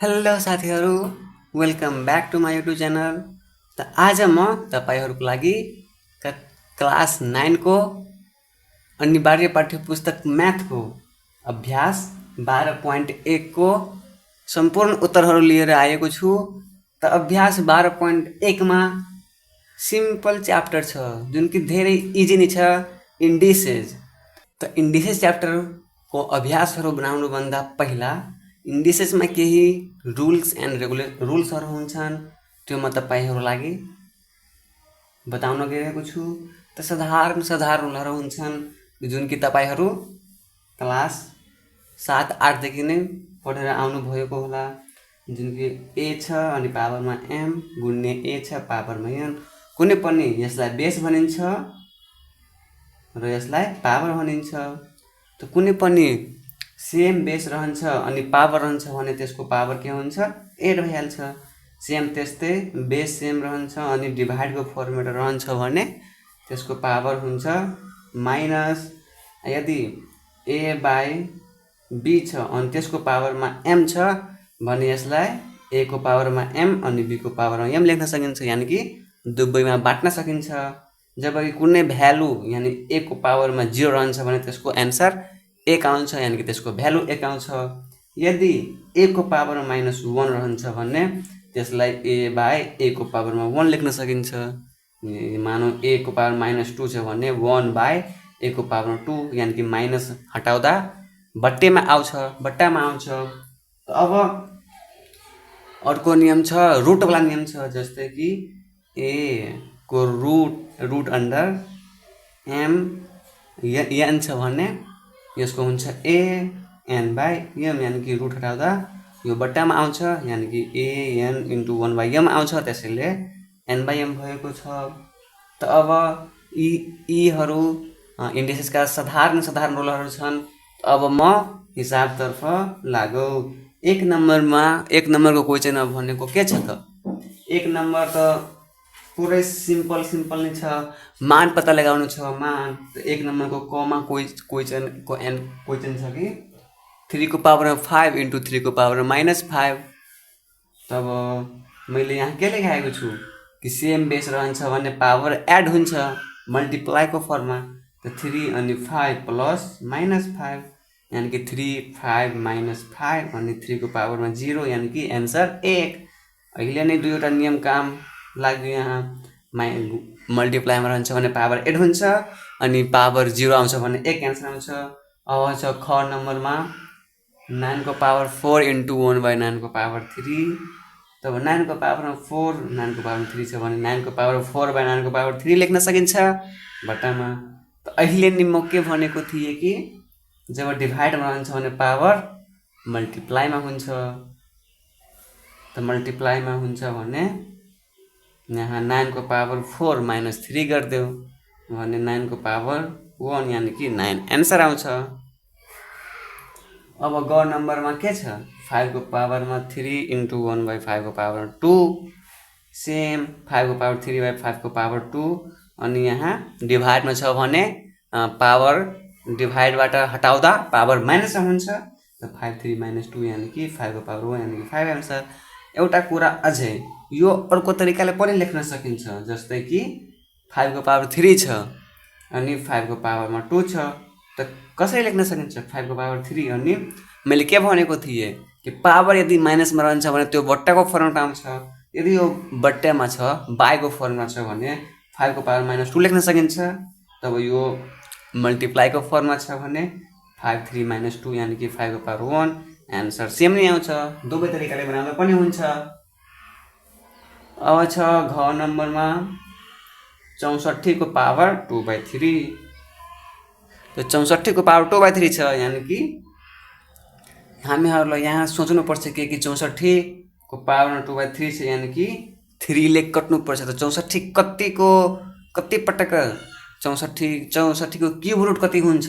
Hello साथीहरू, welcome back to my YouTube channel. त आज म तपाईँहरूको लागि क्लास 9 को अनिवार्य पाठ्यपुस्तक म्याथको अभ्यास 12.1 को सम्पूर्ण उत्तरहरू लिएर आएको छु। त अभ्यास 12.1 मा सिम्पल च्याप्टर छ जुन कि धेरै इजी नै छ, इन्डिसेस। त इन्डिसेस च्याप्टरको अभ्यासहरू बनाउनुभन्दा पहिला इन्डिसेसमा केही रुल्स एन्ड रुल्सहरू हुन्छन्, त्यो म तपाईँहरूको लागि बताउन गइरहेको छु। त साधारण रुलहरू हुन्छन् जुन कि तपाईँहरू क्लास 7-8 देखि नै पढेर आउनुभएको होला। जुन कि ए छ अनि पावरमा एम गुण्ने ए छ पावरमा एन। कुनै पनि यसलाई बेस भनिन्छ र यसलाई पावर भनिन्छ। त कुनै पनि सेम बेस रहन्छ अनि पावर रहन्छ भने त्यसको पावर के हुन्छ? 8 भइहाल्छ। सेम त्यस्तै बेस सेम रहन्छ अनि डिभाइडको फर्मुला रहन्छ भने त्यसको पावर हुन्छ माइनस। यदि ए बाई बी छ अनि त्यसको पावरमा एम छ भने यसलाई ए को पावरमा एम अनि बी को पावरमा एम लेख्न सकिन्छ, यानि कि दुवैमा बाँट्न सकिन्छ। जबकि कुनै भ्यालु यानि ए को पावरमा 0 रहन्छ भने त्यसको एन्सर 1 आउँछ, यानि कि त्यसको भ्यालु 1 आउँछ। यदि ए को पावरमा -1 रहन्छ भने त्यसलाई ए बाई ए को पावरमा 1 लेख्न सकिन्छ। मानौ ए को पावर -2 छ भने 1 बाई ए को पावरमा 2, यानि कि माइनस हटाउँदा बट्टामा आउँछ। अब अर्को नियम छ, रुटवाला नियम छ। जस्तै कि ए को रुट अन्डर एम एन छ भने यसको हुन्छ ए एन बाई एम, यानि कि रुट हटाउँदा यो बट्टामा आउँछ, यानि कि A N into 1 by am आउँछ। त्यसैले एन बाई एम भएको छ। त अब यीहरू इन्डिसेसका साधारण रुलहरू छन्। अब म हिसाबतर्फ लागौ। एक नम्बरको क्वेसन भनेको के छ त? एक नम्बर त पुरै सिम्पल नै छ, मान पत्ता लगाउनु छ। मान एक नम्बरको कमा क्वेसन छ कि 3 को पावरमा 5 इन्टु 3 को पावर -5। तब मैले यहाँ के लेखाएको छु कि सेम बेस रहन्छ भने पावर एड हुन्छ मल्टिप्लाईको फर्ममा। त 3 अनि 5 प्लस -5, यानि कि 3 5 -5 अनि 3 को पावरमा 0, यानि कि एन्सर 1। अहिले नै दुईवटा नियम काम लाग्यो। यहाँ मल्टिप्लाईमा रहन्छ भने पावर 8 हुन्छ अनि पावर 0 आउँछ भने 1 एन्सर आउँछ। अब छ ख नम्बरमा 9 को पावर 4 इन्टु 1 बाई 9 को पावर 3। तब 9 को पावरमा 4 9 को पावर 3 छ भने 9 को पावर 4 बाई 9 को पावर 3 लेख्न सकिन्छ बट्टामा। त अहिले नि म के भनेको थिएँ कि जब डिभाइडमा रहन्छ भने पावर मल्टिप्लाईमा हुन्छ। त मल्टिप्लाईमा हुन्छ भने यहाँ 9 को पावर 4 माइनस 3 गरिदेऊ भने 9 को पावर 1, यानि कि 9 एन्सर आउँछ। अब ग नम्बरमा के छ? 5 को पावरमा 3 इन्टु 1 बाई 5 को पावर 2, सेम 5 को पावर 3 बाई 5 को पावर 2। अनि यहाँ डिभाइडमा छ भने पावर डिभाइडबाट हटाउँदा पावर माइनस हुन्छ। त 5 3 - 2, यानि कि 5 को पावर 1, यानि कि 5 एन्सर। एउटा कुरा अझै यो अर्को तरिकाले पनि लेख्न सकिन्छ। जस्तै कि 5 को पावर 3 छ अनि 5 को पावरमा 2 छ। त कसरी लेख्न सकिन्छ 5 को पावर 3? अनि मैले के भनेको थिएँ कि पावर यदि माइनसमा रहन्छ भने त्यो बट्टाको फर्ममा आउँछ। यदि यो बट्टामा छ बाईको फर्ममा छ भने 5 को पावर -2 लेख्न सकिन्छ। तब यो मल्टिप्लाईको फर्ममा छ भने 5 3 - 2, यानि कि 5 को पावर 1 एन्सर सेम नै आउँछ। दुवै तरिकाले बनाउँदा पनि हुन्छ। अब छ घ नम्बरमा 64 को पावर 2/3। त 64 को पावर 2/3 छ, यानि कि हामीहरूलाई यहाँ सोच्नुपर्छ कि 64 को पावरमा 2/3 छ, यानि कि 3 ले कट्नुपर्छ। त 64 कति पटक 64 को क्युब रुट कति हुन्छ?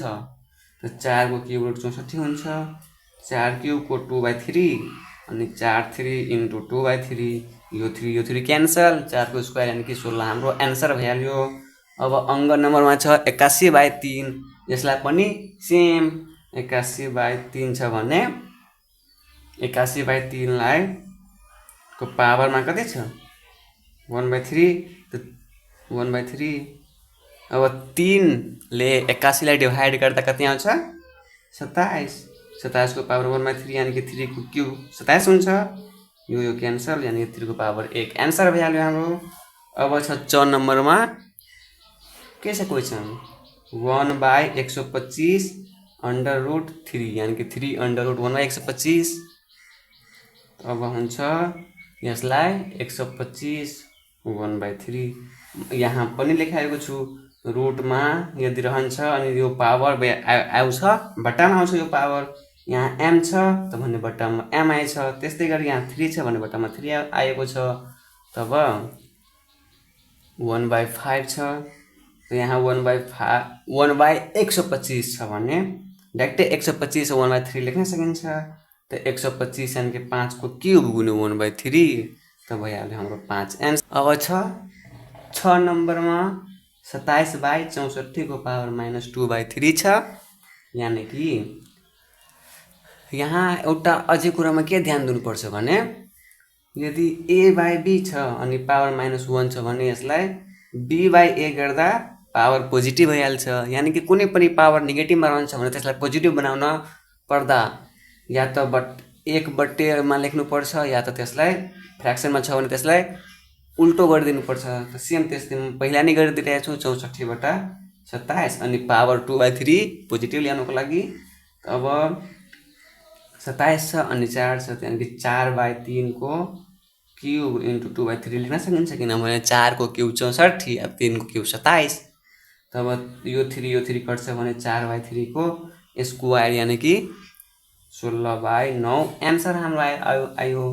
त 4 को क्युब रुट 64 हुन्छ। 4 क्युब को 2/3 अनि 4 3 इन्टु 2/3, यो 3 क्यान्सल। 4 को स्क्वायर यानि कि 16 हाम्रो एन्सर भइहाल्यो। अब अङ्क नम्बरमा छ 81/3। यसलाई पनि सेम 81/3 छ भने 81/3 को पावरमा कति छ 1/3 त 1/3 अब 3 ले 81 लाई डिभाइड गर्दा कति आउँछ 27 27 को पावर 1/3 यानी कि 3 को क्यूब 27 हुन्छ यो क्यान्सल यानी 3 को पावर 1 एन्सर भइहाल्यो हाम्रो। अब छ 4 नम्बरमा के छ क्वेसन 1/125 √3 यानी कि 3 √1/125 अब हुन्छ यसलाई 125 1/3 यहाँ पनि लेखाएको छु रुटमा यदि रहन्छ अनि यो पावर आउँछ बट्टामा आउँछ यो पावर यहाँ m छ त भने बट्टामा m आएछ त्यस्तै गरी यहाँ 3 छ भने बट्टामा 3 आएको छ तब 1/5 छ त यहाँ 1/125 छ भने डाइरेक्टै 125 1/3 लेख्न सकिन्छ त 125 यानी कि 5 को क्यूब गुने 1/3 त भइहाल्यो हाम्रो 5 एन्सर। अब छ 6 नम्बरमा 27/64 को पावर -2/3 छ यानी कि यहाँ एउटा अझै कुरामा के ध्यान दिनुपर्छ भने यदि a/b छ अनि पावर -1 छ भने यसलाई b/a गर्दा पावर पोजिटिभ भइहाल्छ यानी कि कुनै पनि पावर नेगेटिभमा रहन्छ भने त्यसलाई पोजिटिभ बनाउन पर्दा या त 1/मा लेख्नुपर्छ या त त्यसलाई फ्र्याक्सनमा छ भने त्यसलाई उल्टो गरिदिनुपर्छ त सेम त्यस्तै पहिला नै गरिदिरहेको छु 64/27 अनि पावर 2/3 पोजिटिभ ल्याउनको लागि अब 27 छ अनि 4 छ यानी कि 4/3 को क्यूब इन्टु 2/3 लेख्न सकिन्छ किनभने 4 को क्यूब 64 अब 3 को क्यूब 27 तब यो 3 कट्छ भने 4/3 को स्क्वायर यानी कि 16/9 एन्सर हाम्रो आयो।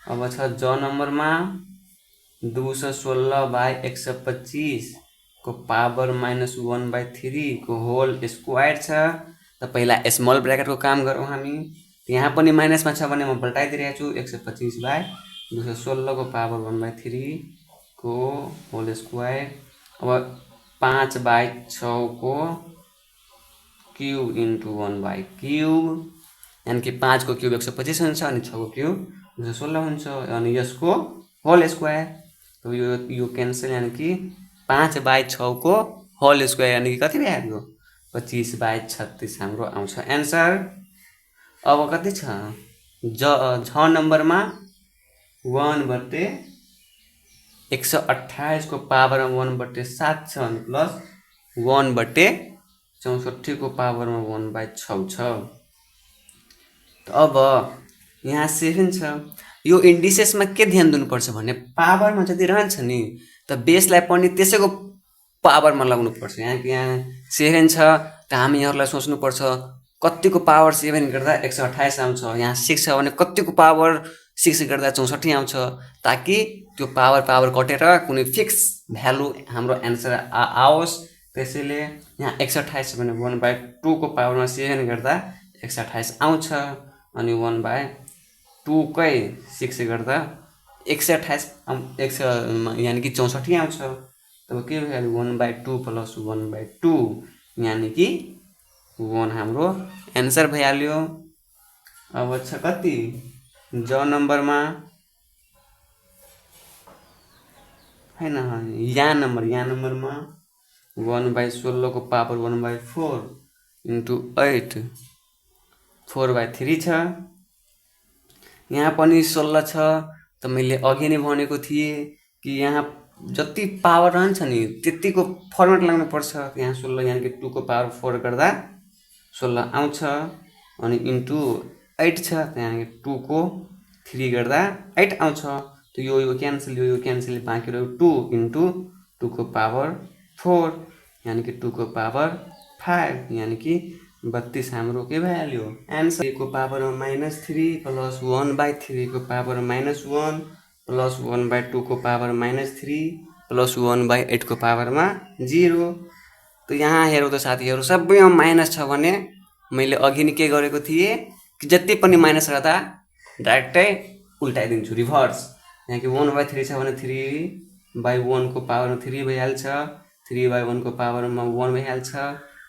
अब छ ज नम्बरमा 216/125 को पावर -1/3 को होल स्क्वायर छ त पहिला स्मल ब्र्याकेट को काम गरौँ हामी यहाँ पनि माइनसमा छ भने म पल्टाइदिरहेको छु 125/216 को पावर 1/3 को होल स्क्वायर अब 5/6 को क्यूब इन्टु 1/क्यूब यानी कि 5 को क्यूब 125 हुन्छ अनि 6 को क्यूब 216 हुन्छ अनि यसको होल स्क्वायर तो यो क्यान्सल यानी कि 5/6 को होल स्क्वायर यानी कि कति भइहाल्यो 25/36 हाम्रो आउँछ एन्सर। अब कति छ 6 नम्बरमा 1/128 को पावर 1/7 छ प्लस 1/64 को पावर 1/6 छ। अब यहाँ 7 छ यो इन्डिसेसमा के ध्यान दिनुपर्छ भने पावरमा जति रहन्छ नि त बेसलाई पनि त्यसैको पावरमा लगाउनुपर्छ यहाँ 7 छ त हामीहरूलाई सोच्नुपर्छ कतिको पावर 7 गर्दा 128 आउँछ यहाँ 6 छ भने कतिको पावर 6 गर्दा 64 आउँछ ताकि त्यो पावर कटेर कुनै फिक्स भ्यालु हाम्रो एन्सर आओस् त्यसैले यहाँ 128 छ भने 1/2 को पावरमा 7 गर्दा 128 आउँछ अनि 1/2 कै 6 गर्दा 128 यानी कि 64 आउँछ तब के भइहाल्यो 1/2 प्लस 1/2 यानी कि 1 हाम्रो एन्सर भइहाल्यो। अब छ कति ज नम्बरमा हैन यहाँ नम्बरमा 1/16 को पावर 1/4 इन्टु 8 4/3 छ यहाँ पनि 16 छ त मैले अघि नै भनेको थिएँ कि यहाँ जति पावर रहन्छ नि त्यतिको फर्मेट लाग्नु पर्छ यहाँ 16 यानी कि 2 को पावर 4 गर्दा 16 आउँछ अनि इन्टु 8 छ यानी कि 2 को 3 गर्दा 8 आउँछ त यो क्यान्सल बाँकी रह्यो 2 इन्टु 2 को पावर 4 यानी कि 2 को पावर 5 यानी कि 32 हाम्रो के भइहाल्यो एन्सर को पावर -3 प्लस 1/3 को पावर -1 प्लस 1/2 को पावर -3 प्लस 1/8 को पावरमा 0 त यहाँ हेरौँ त साथीहरू सबैमा माइनस छ भने मैले अघि नै के गरेको थिएँ कि जति पनि माइनस गर्दा डाइरेक्टै उल्टाइदिन्छु रिभर्स यहाँ कि 1/3 छ भने 3/1 को पावरमा 3 भइहाल्छ 3/1 को पावरमा 1 भइहाल्छ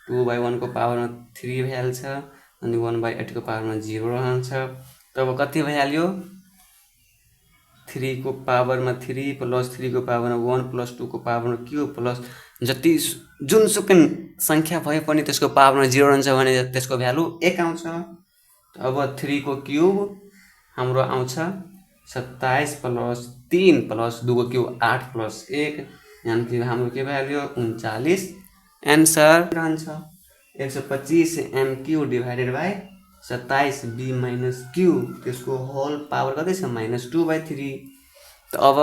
2/1 को पावरमा 3 भइहाल्छ अनि 1/8 को पावरमा 0 रहन्छ अब कति भइहाल्यो 3 को पावरमा 3 प्लस 3 को पावरमा 1 प्लस 2 को पावरमा क्यूब प्लस जति जुनसुकै सङ्ख्या भए पनि त्यसको पावरमा 0 रहन्छ भने त्यसको भ्यालु 1 आउँछ। अब 3 को क्यूब हाम्रो आउँछ 27 प्लस 3 प्लस 2 को क्यूब 8 प्लस 1 यानि कि हाम्रो के भइहाल्यो 39 एन्सर रहन्छ। 125 MQ divided by 27 B minus Q त्यसको होल पावर कति छ -2/3। त अब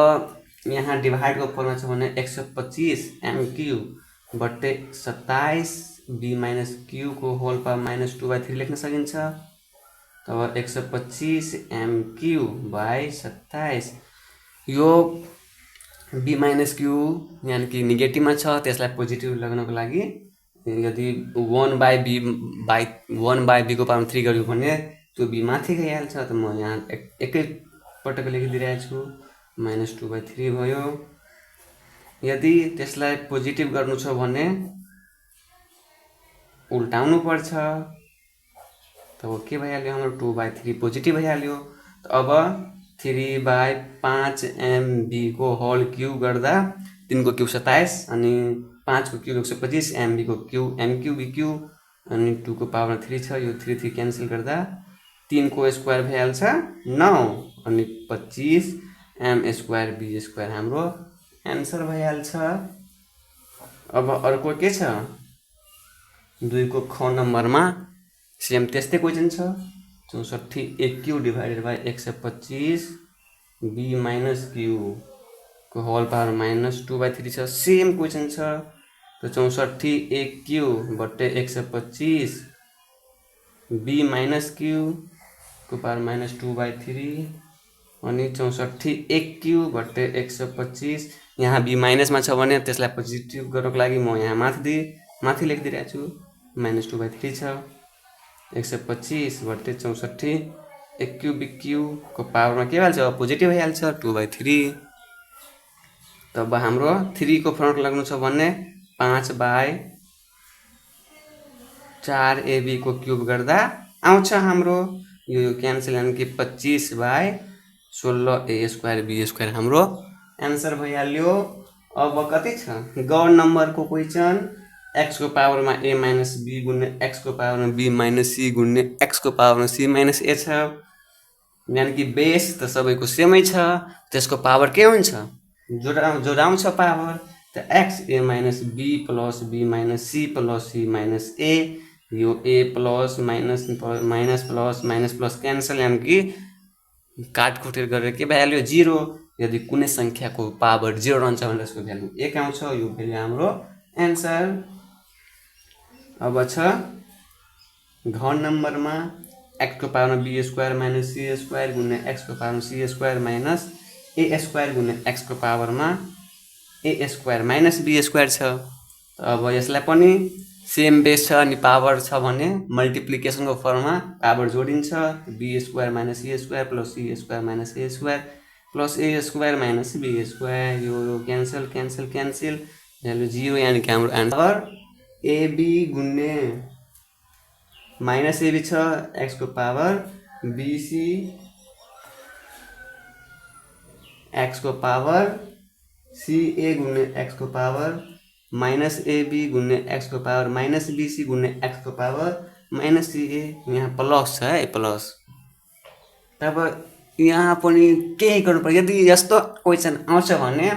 यहाँ डिभाइडको फर्ममा छ भने 125 MQ बट्टे 27 B माइनस क्यू को होल पावर -2/3 लेख्न सकिन्छ। तब 125 MQ बाई 27 यो B माइनस क्यू यानि कि नेगेटिभमा छ त्यसलाई पोजिटिभ लगाउनको लागि यदि 1/b को पावर 3 गर्यो भने त्यो b माथि गइहाल्छ। त म यहाँ एकै पटक लेखिदिइरहेको छु -2/3 भयो। यदि त्यसलाई पोजिटिभ गर्नु छ भने उल्टाउनु पर्छ। तब के भइहाल्यो हाम्रो 2/3 पोजिटिभ भइहाल्यो। अब 3/5 MB को होल क्यूब गर्दा 3 को क्यूब 27 अनि 5 को क्यूब 125 MB को क्यूब MQ BQ अनि 2 को पावर 3 छ यो 3 क्यान्सल गर्दा 3 को स्क्वायर भइहाल्छ 9 अनि 25 M² B² हाम्रो एन्सर भइहाल्छ। अब अर्को के छ 2 को ख नम्बरमा सेम त्यस्तै क्वेसन छ 64 AQ divided by 125 B minus Q को होल पावर -2/3 छ। सेम क्वेसन छ। तो 64 AQ बट्टे 125 B माइनस क्यू को पावर -2/3 अनि 64 AQ बट्टे 125 यहाँ B माइनसमा छ भने त्यसलाई पोजिटिभ गर्नको लागि म यहाँ माथि लेखिदिइरहेको छु -2/3 छ। 125 बट्टे 64 AQ BQ को पावरमा के भइहाल्छ पोजिटिभ भइहाल्छ 2/3। तब हाम्रो 3 को फ्रन्ट लाग्नु छ भने 5/4 AB को क्यूब गर्दा आउँछ हाम्रो यो क्यान्सल यानि कि 25/16 A² B² हाम्रो एन्सर भइहाल्यो। अब कति छ ग नम्बरको क्वेसन x को पावरमा a माइनस b गुन्ने x को पावरमा b माइनस c गुन्ने x को पावरमा c माइनस a छ। यानि कि बेस त सबैको सेमै छ त्यसको पावर के हुन्छ जोडाउँछ पावर त x a minus b plus b minus c plus c minus a यो a plus minus plus cancel यानि कि काटकुटेर गरेर के भइहाल्यो 0। यदि कुनै सङ्ख्याको पावर 0 रहन्छ भने त्यसको भ्यालु 1 आउँछ यो भ्यालु हाम्रो एन्सर। अब छ घ नम्बरमा x को पावरमा b² माइनस c² गुन्ने x को पावरमा c² माइनस a² गुन्ने x को पावरमा a² माइनस b² छ। अब यसलाई पनि सेम बेस छ अनि पावर छ भने मल्टिप्लिकेसनको फर्ममा पावर जोडिन्छ b² minus c² plus c² minus a² plus a² minus b² यो क्यान्सल भ्यालु 0 यानि कि हाम्रो आन्सर ab गुन्ने माइनस ab छ x को पावर bc x को पावर ca गुन्ने x को पावर माइनस ab गुन्ने x को पावर माइनस bc गुन्ने x को पावर माइनस ca यहाँ प्लस छ है प्लस। तब यहाँ पनि केही गर्नुपर्छ। यदि यस्तो क्वेसन आउँछ भने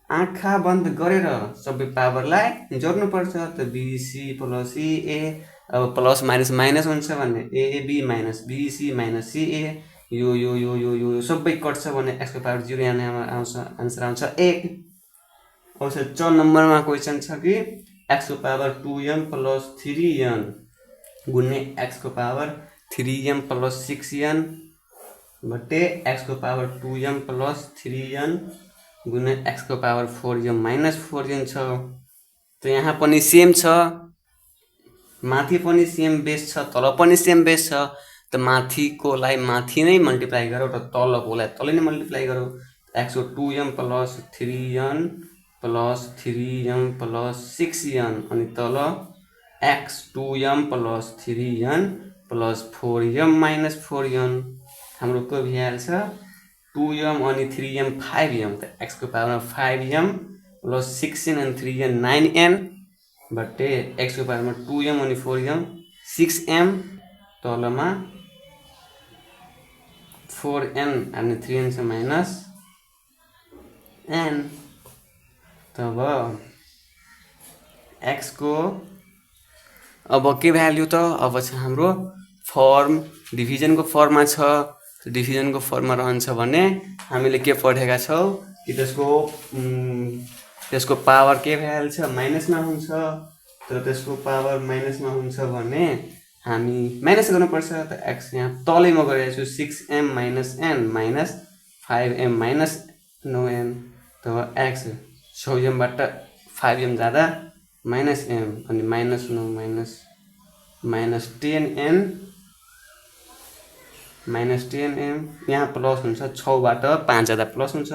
आँखा बन्द गरेर सबै पावरलाई जोड्नुपर्छ त bc प्लस ca अब प्लस माइनस हुन्छ भने ab minus bc minus ca यो यो यो यो यो सबै कट्छ भने x को पावर 0 यहाँ आउँछ आन्सर आउँछ 1। अब 4 नम्बरमा क्वेसन छ कि x को power 2m plus 3n गुन्ने x को पावर 3m प्लस 6n बट्टे x को power 2m plus 3n गुन्ने x को पावर 4m माइनस 4n छ। त यहाँ पनि सेम छ माथि पनि सेम बेस छ तल पनि सेम बेस छ त माथिकोलाई माथि नै मल्टिप्लाई गरौँ र तलकोलाई तलै नै मल्टिप्लाई गरौँ x को 2m plus 3n plus 3m plus 6n अनि तल x 2m plus 3n plus 4m minus 4n हाम्रो को भइहाल्छ 2m अनि 3m 5m त x को पावरमा 5m प्लस 6n अनि 3n 9n बट्टे x को पावरमा 2m अनि 4m 6m तलमा 4n अनि 3n छ माइनस n तब x को अब के भ्याल्यु त अब छ हाम्रो फर्म डिभिजनको फर्ममा छ डिभिजनको फर्ममा रहन्छ भने हामीले के पढेका छौं कि त्यसको पावर के भइहाल्छ माइनसमा हुन्छ तर त्यसको पावर माइनसमा हुन्छ भने हामी माइनस गर्नुपर्छ त x यहाँ तलैमा गरेको छु 6m minus n minus 5m minus 9n तब x 6m बाट 5m जाँदा माइनस m अनि minus 9 minus 10n minus 10m यहाँ प्लस हुन्छ 6 बाट 5 जाँदा प्लस हुन्छ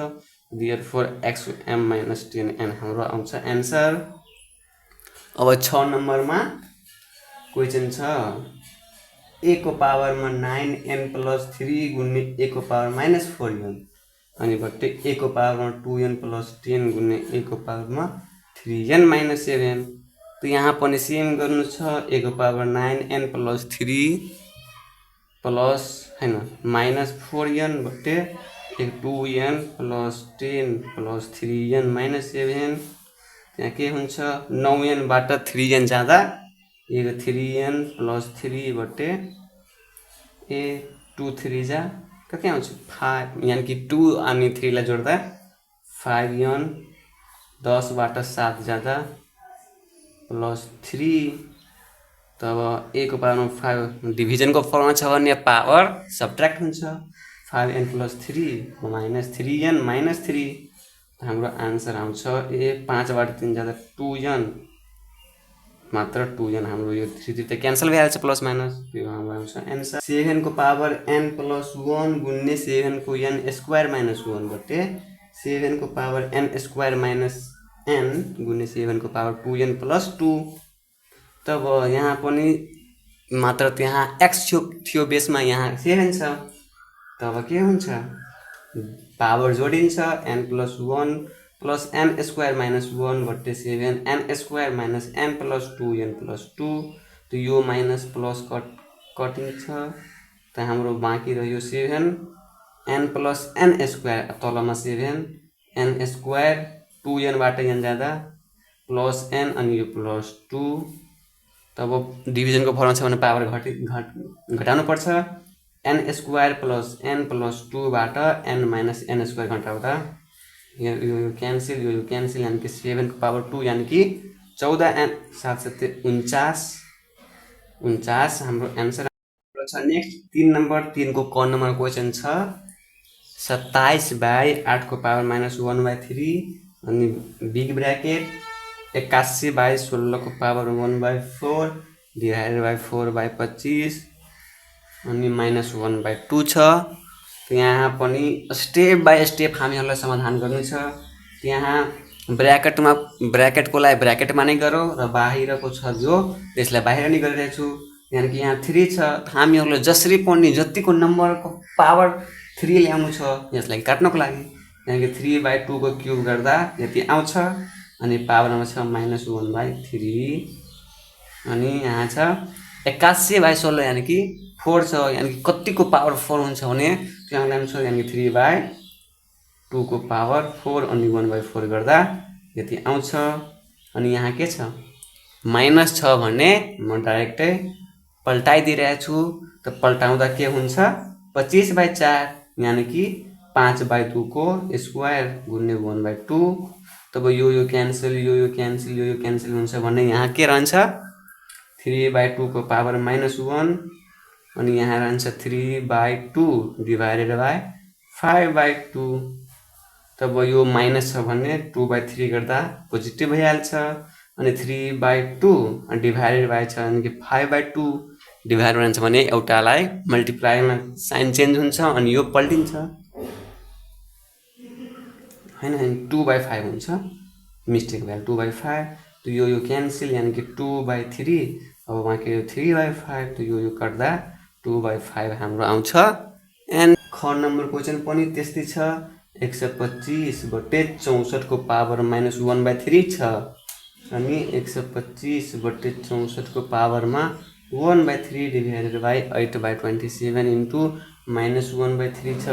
therefore xm माइनस 10n हाम्रो आउँछ आन्सर। अब 6 नम्बरमा क्वेशन छ a को पावरमा 9n प्लस 3 गुण्ने a को पावर माइनस 4n अनि बट्टे a को पावरमा 2n प्लस 10 गुण्ने a को पावरमा 3n माइनस 7 त यहाँ पनि सेम गर्नु छ a को पावर 9n प्लस 3 प्लस हैन माइनस 4n बट्टे 2n plus 10 plus 3n minus 7 त्यहाँ के हुन्छ 9n बाट 3n जाँदा 3n प्लस 3 बट्टे 2 3 जा कति आउँछ 5 यानी कि 2 अनि 3 लाई जोड्दा 5n 10 बाट 7 जाँदा प्लस 3 तब a को पावरमा 5 डिभिजनको फर्ममा छ भने पावर सबट्र्याक्ट हुन्छ 5n plus 3 minus 3n minus 3 हाम्रो आन्सर आउँछ a 5 बाट 3 जाँदा 2n मात्र 2n हाम्रो यो 3 त क्यान्सल भइहाल्छ प्लस माइनस यो हाम्रो आउँछ आन्सर 7 को पावर n प्लस 1 गुण्ने 7 को n स्क्वायर माइनस 1 बट्टे 7 को power n square minus n गुण्ने 7 को पावर 2n प्लस 2 तब यहाँ पनि मात्र त्यहाँ x थियो बेसमा यहाँ 7 छ तब के हुन्छ पावर जोडिन्छ n plus 1 plus n square minus 1 बट्टे 7 n square minus n plus 2n plus 2 त यो माइनस प्लस कटिन्छ त हाम्रो बाँकी रह्यो 7 n प्लस n स्क्वायर तलमा 7 n स्क्वायर 2n बाट n जाँदा प्लस n अनि यो प्लस 2 तब डिभिजनको फर्ममा छ भने पावर घटाउनु पर्छ n square plus n plus 2 बाट n माइनस n स्क्वायर घटाउँदा यो क्यान्सल यो क्यान्सल यानी कि 7 को पावर 2 यानी कि 14 n 7 हाम्रो आन्सर छ। नेक्स्ट 3 नम्बर 3 को क नम्बर क्वेशन छ 27/8 को पावर माइनस 1/3 अनि बिग ब्रैकेट 81/16 को पावर 1/4 डिवाइडेड बाई 4/25 अनि माइनस 1/2 छ। यहाँ पनि स्टेप बाई स्टेप हामीहरूलाई समाधान गर्नु छ। यहाँ ब्रैकेटको लागि ब्रैकेटमा नै गरौँ र बाहिरको छ जो त्यसलाई बाहिर नै गरिरहेको छु। यानी कि यहाँ 3 छ हामीहरूले जसरी पनि जतिको नम्बरको पावर 3 ल्याउनु छ यसलाई काट्नको लागि यानी कि 3/2 को क्यूब गर्दा यति आउँछ अनि पावरमा छ -1/3 अनि यहाँ छ 81/16 यानी कि 4 छ यानी कि कतिको पावर 4 हुन्छ भने त्यहाँ ल्याउनु छ यानी 3/2 को पावर 4 अनि 1/4 गर्दा यति आउँछ। अनि यहाँ के छ माइनस छ भने म डाइरेक्टै पल्टाइदिरहेको छु त पल्टाउँदा के हुन्छ 25/4 यानी कि 5/2 को स्क्वायर गुण्ने 1/2 तब यो क्यान्सल यो क्यान्सल हुन्छ भने यहाँ के रहन्छ 3/2 को पावर -1 अनि यहाँ रहन्छ 3/2 डिवाइडेड बाई 5/2 तब यो माइनस छ भने 2/3 गर्दा पोजिटिभ भइहाल्छ अनि 3/2 डिवाइडेड बाई छ अनि 5/2 डिवाइड हुन्छ भने एउटालाई मल्टिप्लाईमा साइन चेन्ज हुन्छ अनि यो पल्टिन्छ हैन 2/5 हुन्छ मिस्टेक भयो 2/5 त यो क्यान्सल यानी कि 2/3 अब बाँकी 3/5 त यो काट्दा 2/5 हाम्रो आउँछ। एन्ड ख नम्बर क्वेसन पनि त्यस्तै छ। 125/64 को पावर -1/3 छ अनि 125/64 को पावरमा 1/3 डिभाइडेड बाई 8/27 इन्टु -1/3 छ।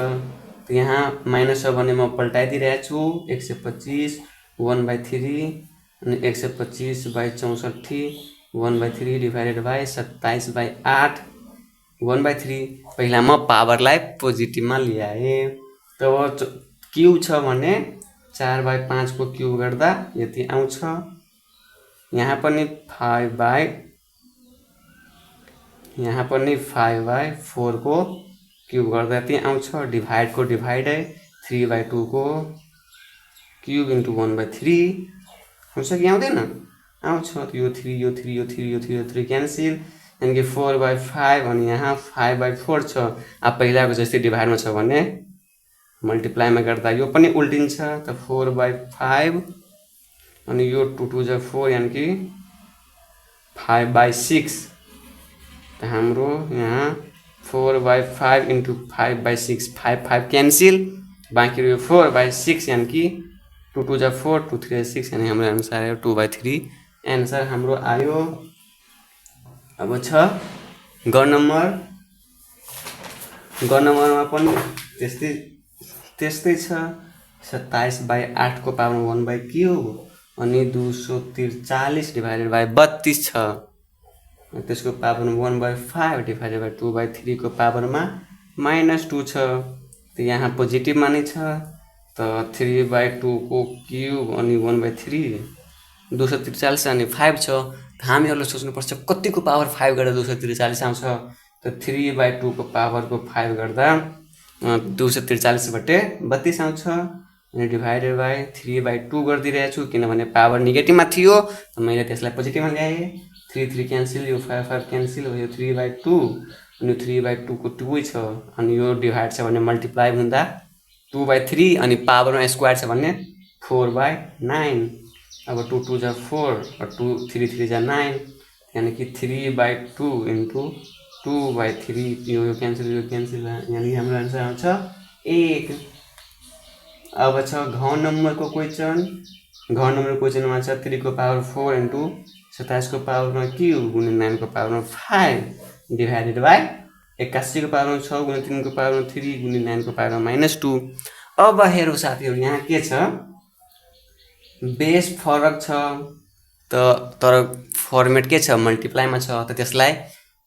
त यहाँ माइनस छ भने म पल्टाइदिइरहेको छु। 125 1/3 अनि 125/64 1/3 डिभाइडेड बाई 27/8 1/3। पहिला म पावरलाई पोजिटिभमा ल्याएँ। तब क्युब छ भने 4/5 को क्युब गर्दा यति आउँछ। यहाँ पनि 5/4 को क्युब गर्दा यति आउँछ। डिभाइड को डिभाइडै 3/2 को क्युब इन्टु 1/3 आउँछ कि आउँदैन? आउँछ। यो 3 यो 3 यो 3 यो 3 यो 3 क्यान्सिल, यानि कि 4/5 अनि यहाँ 5/4 छ। अब पहिलाको जस्तै डिभाइडमा छ भने मल्टिप्लाईमा गर्दा यो पनि उल्टिन्छ। त 4/5 अनि यो 2 2 जा 4 यानि कि 5/6। त हाम्रो यहाँ 4/5 इन्टु 5/6 5 क्यान्सिल, बाँकी यो 4/6 यानि कि 2 2 जा 4 2 3 जा 6 यानि हाम्रो आन्सर आयो 2/3 एन्सर हाम्रो आयो। अब छ ग नम्बरमा पनि त्यस्तै छ। 27/8 को पावर 1/3 अनि 243 डिभाइडेड बाई 32 छ। त्यसको पावर 1/5 डिभाइडेड बाई 2/3 को पावरमा -2 छ। त यहाँ पोजिटिभमा नै छ। त 3/2 को क्युब अनि 1/3 243 अनि 5 छ। हामीहरूले सोच्नुपर्छ कतिको पावर 5 गर्दा 243 आउँछ। त 3/2 को पावरको 5 गर्दा 243/32 आउँछ अनि डिभाइडेड बाई 3/2 गरिदिइरहेको छु किनभने पावर नेगेटिभमा थियो। त मैले त्यसलाई पोजिटिभमा ल्याएँ। 3 3 क्यान्सिल, यो 5 5 क्यान्सिल, यो 3/2 अनि 3/2 को 2 छ अनि यो डिभाइड छ भने मल्टिप्लाई हुँदा 2/3 अनि पावरमा स्क्वायर छ भने 4/9। अब 2 2 जा 4 और 2 3 3 जा 9 यानी कि 3/2 इन्टु 2/3 यो क्यान्सिल यानी हाम्रो आन्सर आउँछ 1। अब छ घ नम्बरको क्वेसनमा छ 3 को पावर 4 इन्टु 27 को पावरमा क्युब गुणे 9 को पावरमा 5 डिभाइडेड बाई 81 को पावरमा 6 गुणे 3 को पावरमा 3 गुणे 9 को पावरमा -2। अब हेरौँ साथीहरू, यहाँ के छ, बेस फरक छ तर फर्मेट के छ, मल्टिप्लाईमा छ। त त्यसलाई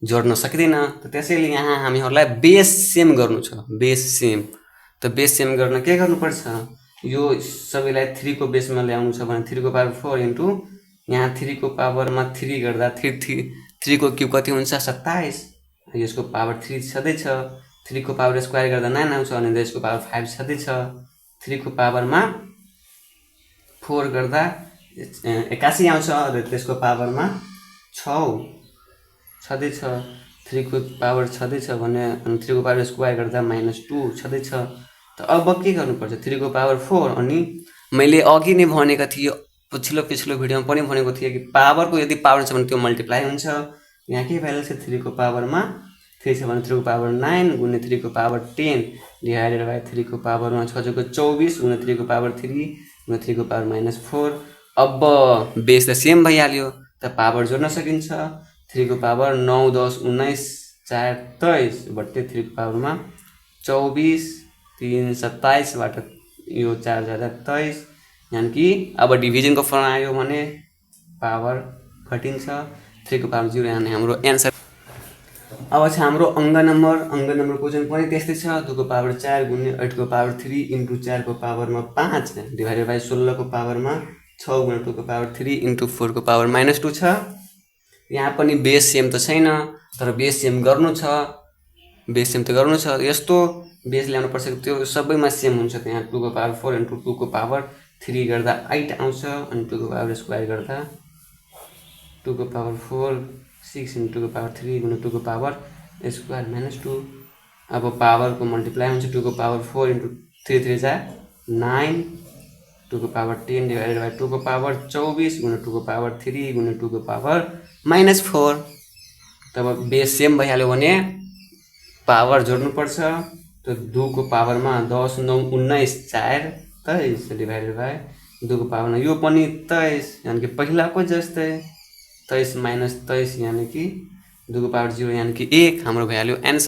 जोड्न सकिँदैन। त त्यसैले यहाँ हामीहरूलाई बेस सेम गर्नु छ। बेस सेम गर्न के गर्नुपर्छ, यो सबैलाई 3 को बेसमा ल्याउनु छ भने 3 को पावर 4 इन्टु यहाँ 3 को पावरमा 3 गर्दा 3 को क्युब कति हुन्छ 27। यसको पावर 3 छँदैछ। 3 को पावर स्क्वायर गर्दा 9 आउँछ अनि यसको पावर 5 छँदैछ। 3 को पावरमा 4 गर्दा 81 आउँछ र त्यसको पावरमा 6 छँदैछ। 3 को पावर छँदैछ भने 3 को पावर स्क्वायर गर्दा -2 छँदैछ। त अब के गर्नुपर्छ, 3 को पावर 4 अनि मैले अघि नै भनेको थिएँ, पछिल्लो भिडियोमा पनि भनेको थिएँ कि पावरको यदि पावर छ भने त्यो मल्टिप्लाई हुन्छ। यहाँ के भ्यालु छ, 3 को पावरमा 3 छ भने 3 को पावर 9 गुणे 3 को पावर 10 डिभाइडेड बाई 3 को पावरमा 6 24 गुणे 3 को पावर 3 गुणे 3 को पावर -4। अब बेस त सेम भइहाल्यो, त पावर जोड्न सकिन्छ। 3 को पावर 9 10 19 4 23 बट्टे 3 को पावरमा 24 3 27 बाट यो 4 जाँदा 23 यानि कि अब डिभिजनको फर्म आयो भने पावर घटिन्छ। 3 को पावर 0 यानि हाम्रो एन्सर। अब छ हाम्रो अङ्ग नम्बर क्वेसन पनि त्यस्तै छ। 2 को पावर 4 गुणे 8 को पावर 3 इन्टु 4 को पावरमा 5 डिभाइडेड बाई 16 को पावरमा 6 गुणे 2 को पावर 3 इन्टु 4 को पावर -2 छ। यहाँ पनि बेस सेम त छैन, तर बेस सेम गर्नु छ। यस्तो बेस ल्याउनु पर्छ कि त्यो सबैमा सेम हुन्छ। त यहाँ 2 को पावर 4 इन्टु 2 को पावर 3 गर्दा 8 आउँछ अनि 2 को पावर स्क्वायर गर्दा 2 को पावर 4 6 इन्टु 2 को पावर 3 गुणे 2 को पावर स्क्वायर -2। अब पावरको मल्टिप्लाई हुन्छ। 2 को पावर 4 इन्टु 3 3 जा 9 2 को पावर 10 डिभाइडेड बाई 2 को पावर 24 गुणे 2 को पावर 3 गुणे 2 को पावर -4। तब बेस सेम भइहाल्यो भने पावर जोड्नुपर्छ। त्यो 2 को पावरमा 10 9 19 4 23 डिभाइडेड बाई 2 को पावरमा यो पनि 23 यानि कि पहिलाको जस्तै 23 - 23 यानि कि 2 को पावर 0 यानि कि 1 हाम्रो भइहाल्यो एन्सर।